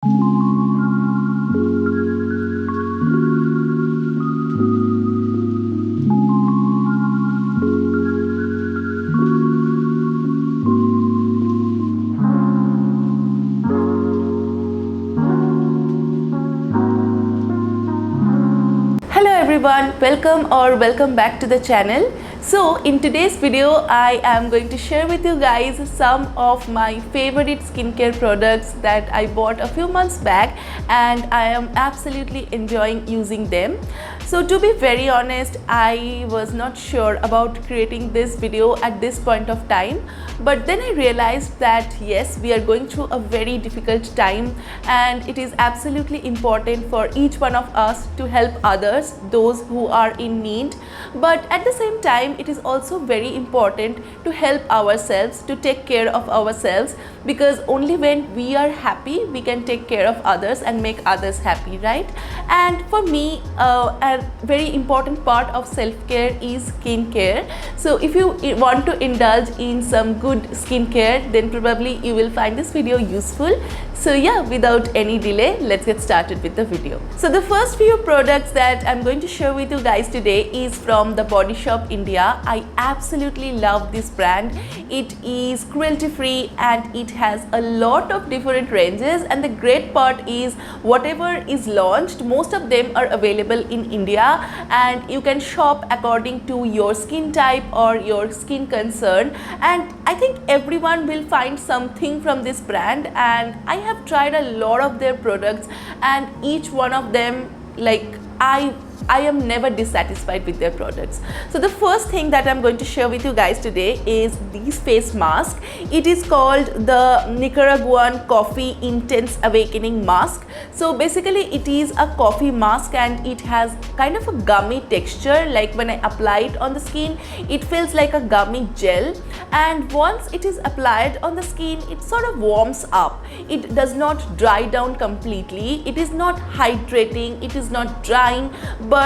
Hello everyone, welcome back to the channel. So in today's video I am going to share with you guys some of my favorite skincare products that I bought a few months back and I am absolutely enjoying using them. So to be very honest, I was not sure about creating this video at this point of time, but then I realized that yes, we are going through a very difficult time and it is absolutely important for each one of us to help others, those who are in need, but at the same time it is also very important to help ourselves, to take care of ourselves, because only when we are happy we can take care of others and make others happy, right? And for me, a very important part of self-care is skin care. So if you want to indulge in some good skincare, then probably you will find this video useful. So yeah, without any delay, let's get started with the video. So the first few products that I'm going to share with you guys today is from The Body Shop India. I absolutely love this brand. It is cruelty free and it has a lot of different ranges, and the great part is whatever is launched, most of them are available in India and you can shop according to your skin type or your skin concern, and I think everyone will find something from this brand. And I have tried a lot of their products and each one of them, like I am never dissatisfied with their products. So the first thing that I'm going to share with you guys today is this face mask. It is called the Nicaraguan Coffee Intense Awakening Mask. So basically it is a coffee mask and it has kind of a gummy texture. Like when I apply it on the skin, it feels like a gummy gel, and once it is applied on the skin, it sort of warms up. It does not dry down completely. It is not hydrating, it is not drying, but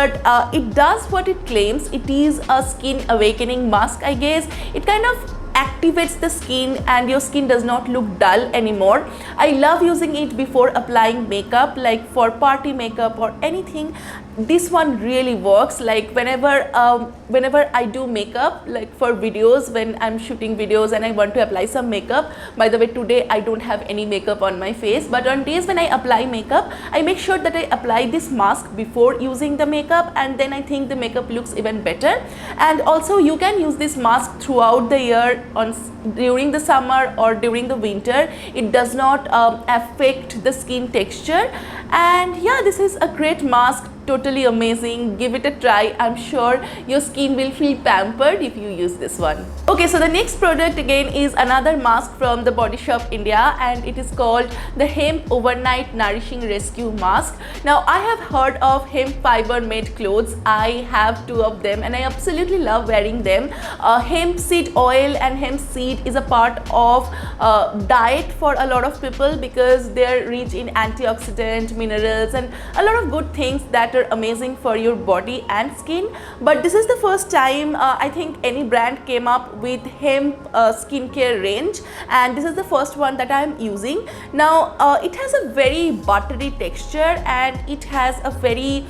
it does what it claims. It is a skin awakening mask, I guess. It kind of activates the skin and your skin does not look dull anymore. I love using it before applying makeup, like for party makeup or anything. This one really works. Like whenever I do makeup, like for videos, when I'm shooting videos and I want to apply some makeup. By the way, today I don't have any makeup on my face, but on days when I apply makeup, I make sure that I apply this mask before using the makeup, and then I think the makeup looks even better. And also you can use this mask throughout the year, during the summer or during the winter. It does not affect the skin texture, and yeah, this is a great mask. Totally amazing. Give it a try. I'm sure your skin will feel pampered if you use this one. Okay, so the next product again is another mask from The Body Shop India, and it is called the Hemp Overnight Nourishing Rescue Mask. Now I have heard of hemp fiber made clothes. I have two of them and I absolutely love wearing them. Hemp seed oil and hemp seed is a part of diet for a lot of people because they're rich in antioxidant, minerals, and a lot of good things that are amazing for your body and skin. But this is the first time I think any brand came up with hemp skincare range, and this is the first one that I am using. Now it has a very buttery texture and it has a very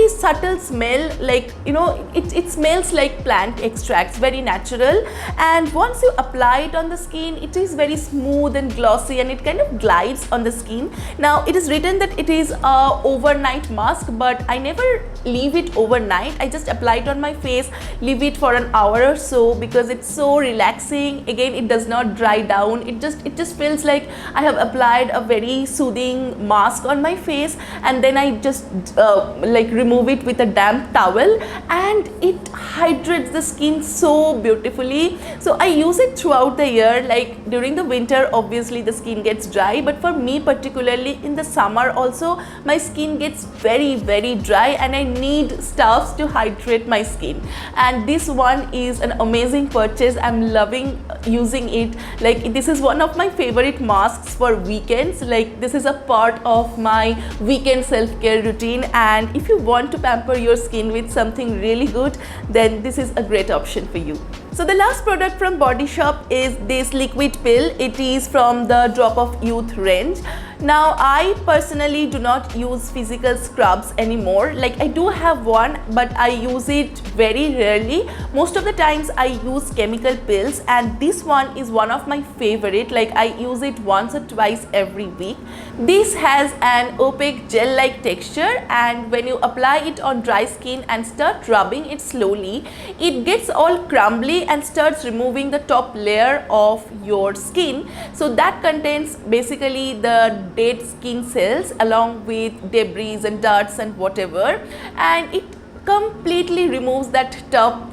subtle smell. Like, you know, it smells like plant extracts, very natural, and once you apply it on the skin, it is very smooth and glossy and it kind of glides on the skin. Now it is written that it is a overnight mask, but I never leave it overnight. I just apply it on my face, leave it for an hour or so, because it's so relaxing. Again, it does not dry down. It just feels like I have applied a very soothing mask on my face, and then I just like remove it with a damp towel, and it hydrates the skin so beautifully. So I use it throughout the year. Like during the winter, obviously the skin gets dry, but for me particularly in the summer also, my skin gets very dry and I need stuffs to hydrate my skin, and this one is an amazing purchase. I'm loving using it. Like this is one of my favorite masks for weekends. Like this is a part of my weekend self-care routine, and if you want to pamper your skin with something really good, then this is a great option for you. So the last product from Body Shop is this liquid pill. It is from the Drop of Youth range. Now I personally do not use physical scrubs anymore. Like, I do have one, but I use it very rarely. Most of the times I use chemical pills, and this one is one of my favorite. Like, I use it once or twice every week. This has an opaque gel-like texture, and when you apply it on dry skin and start rubbing it slowly, it gets all crumbly and starts removing the top layer of your skin. So that contains basically the dead skin cells along with debris and darts and whatever, and it completely removes that top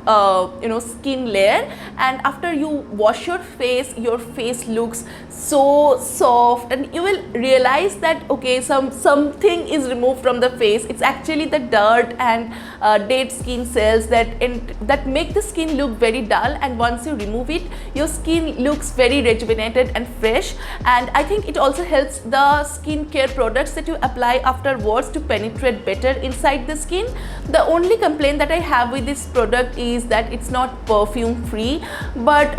skin layer. And after you wash your face looks so soft, and you will realize that okay, something is removed from the face. It's actually the dirt and dead skin cells that make the skin look very dull, and once you remove it, your skin looks very rejuvenated and fresh. And I think it also helps the skincare products that you apply afterwards to penetrate better inside the skin. The only complaint that I have with this product is that it's not perfume free, but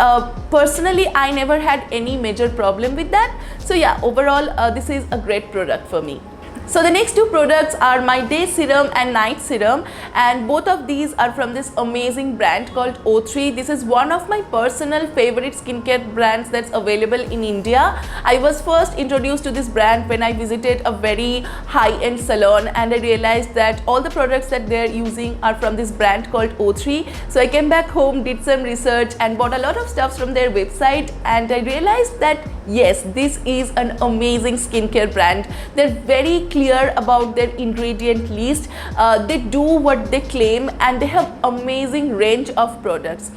personally I never had any major problem with that. So yeah, overall this is a great product for me. So the next two products are my day serum and night serum, and both of these are from this amazing brand called O3. This is one of my personal favorite skincare brands that's available in India. I was first introduced to this brand when I visited a very high-end salon, and I realized that all the products that they're using are from this brand called O3. So I came back home, did some research and bought a lot of stuff from their website, and I realized that yes, this is an amazing skincare brand. They're very clear about their ingredient list. They do what they claim, and they have amazing range of products.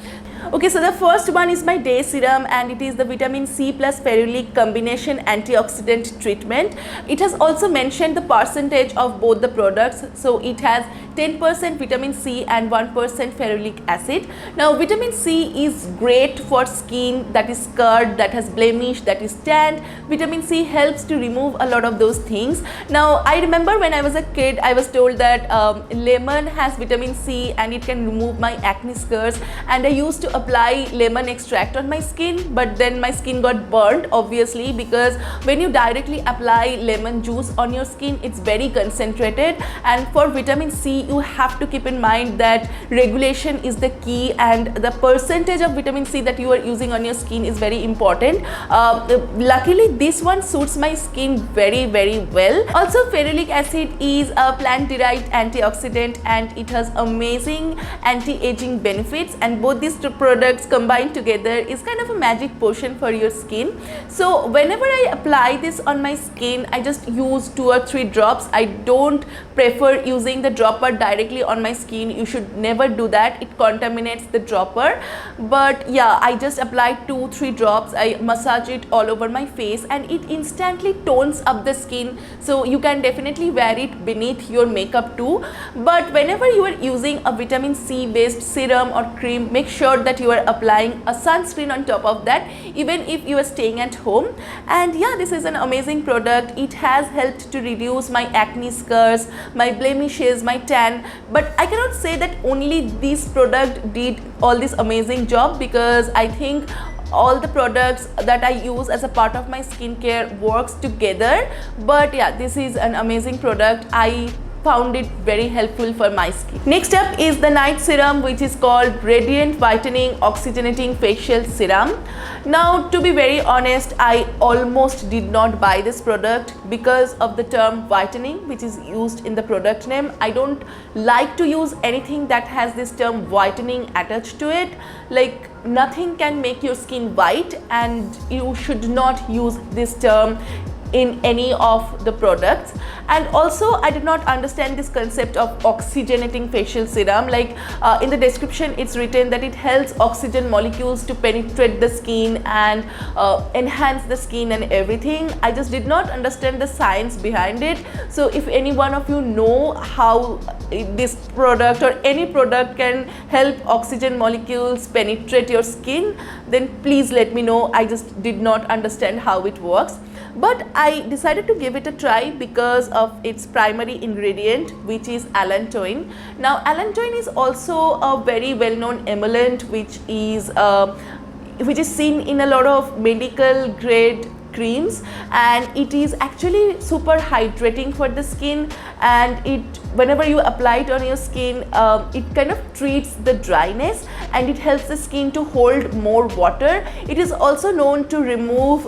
Okay, so the first one is my day serum, and it is the vitamin C plus ferulic combination antioxidant treatment. It has also mentioned the percentage of both the products. So it has 10% vitamin C and 1% ferulic acid. Now vitamin C is great for skin that is scarred, that has blemish, that is tanned. Vitamin C helps to remove a lot of those things. Now I remember when I was a kid, I was told that lemon has vitamin C and it can remove my acne scars, and I used to apply lemon extract on my skin, but then my skin got burnt, obviously, because when you directly apply lemon juice on your skin, it's very concentrated. And for vitamin C, you have to keep in mind that regulation is the key, and the percentage of vitamin C that you are using on your skin is very important. Luckily this one suits my skin very well. Also, ferulic acid is a plant derived antioxidant, and it has amazing anti-aging benefits, and both these two products combined together is kind of a magic potion for your skin. So whenever I apply this on my skin, I just use 2 or 3 drops. I don't prefer using the dropper directly on my skin. You should never do that, it contaminates the dropper. But yeah, I just apply 2-3 drops. I massage it all over my face, and it instantly tones up the skin. So you can definitely wear it beneath your makeup too. But whenever you are using a vitamin C based serum or cream, make sure that you are applying a sunscreen on top of that, even if you are staying at home. And yeah, this is an amazing product. It has helped to reduce my acne scars, my blemishes, my tan. But I cannot say that only this product did all this amazing job, because I think all the products that I use as a part of my skincare works together. But yeah, this is an amazing product. I found it very helpful for my skin. Next up is the night serum, which is called Radiant Whitening Oxygenating Facial Serum. Now, to be very honest, I almost did not buy this product because of the term whitening which is used in the product name. I don't like to use anything that has this term whitening attached to it. Like, nothing can make your skin white, and you should not use this term in any of the products. And also, I did not understand this concept of oxygenating facial serum. Like, in the description it's written that it helps oxygen molecules to penetrate the skin and enhance the skin and everything. I just did not understand the science behind it. So if any one of you know how this product or any product can help oxygen molecules penetrate your skin, then please let me know. I just did not understand how it works. but I decided to give it a try because of its primary ingredient, which is allantoin. Now allantoin is also a very well known emollient which is seen in a lot of medical grade creams, and it is actually super hydrating for the skin, and it, whenever you apply it on your skin, it kind of treats the dryness and it helps the skin to hold more water. It is also known to remove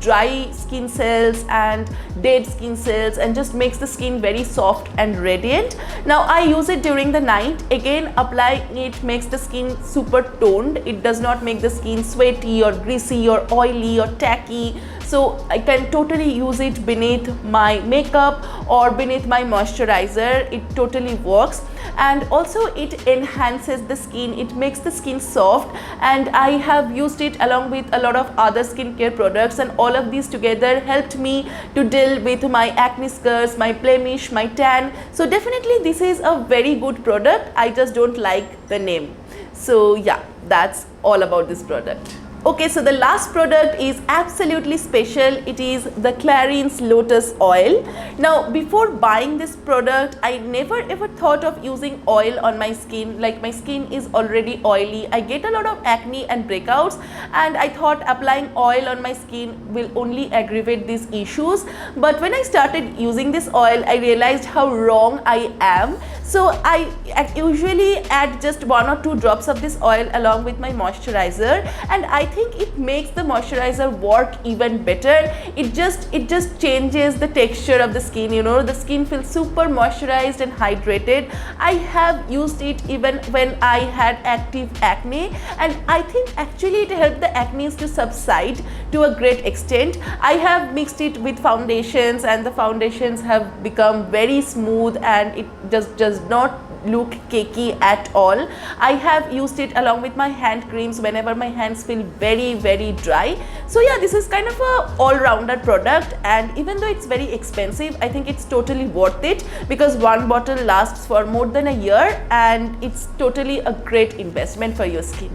dry skin cells and dead skin cells and just makes the skin very soft and radiant. Now I use it during the night. Again, applying it makes the skin super toned. It does not make the skin sweaty or greasy or oily or tacky. So I can totally use it beneath my makeup or beneath my moisturizer. It totally works, and also it enhances the skin. It makes the skin soft, and I have used it along with a lot of other skincare products, and all of these together helped me to deal with my acne scars, my blemish, my tan. So definitely this is a very good product. I just don't like the name. So yeah, that's all about this product. Okay, so the last product is absolutely special. It is the Clarins Lotus Oil. Now before buying this product, I never ever thought of using oil on my skin. Like, my skin is already oily. I get a lot of acne and breakouts, and I thought applying oil on my skin will only aggravate these issues. But when I started using this oil, I realized how wrong I am. So I usually add just 1 or 2 drops of this oil along with my moisturizer, and I think it makes the moisturizer work even better. It just changes the texture of the skin, you know, the skin feels super moisturized and hydrated. I have used it even when I had active acne, and I think actually it helped the acne to subside to a great extent. I have mixed it with foundations, and the foundations have become very smooth, and it just does not look cakey at all. I have used it along with my hand creams whenever my hands feel very dry. So yeah, this is kind of a all-rounder product, and even though it's very expensive, I think it's totally worth it because one bottle lasts for more than a year, and it's totally a great investment for your skin.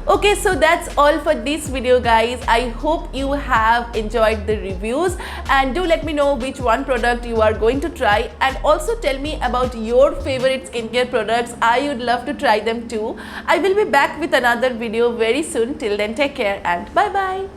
Okay, so that's all for this video, guys. I hope you have enjoyed the reviews, and do let me know which one product you are going to try, and also tell me about your favorite skincare products. I would love to try them too. I will be back with another video very soon. Till then, take care and bye bye.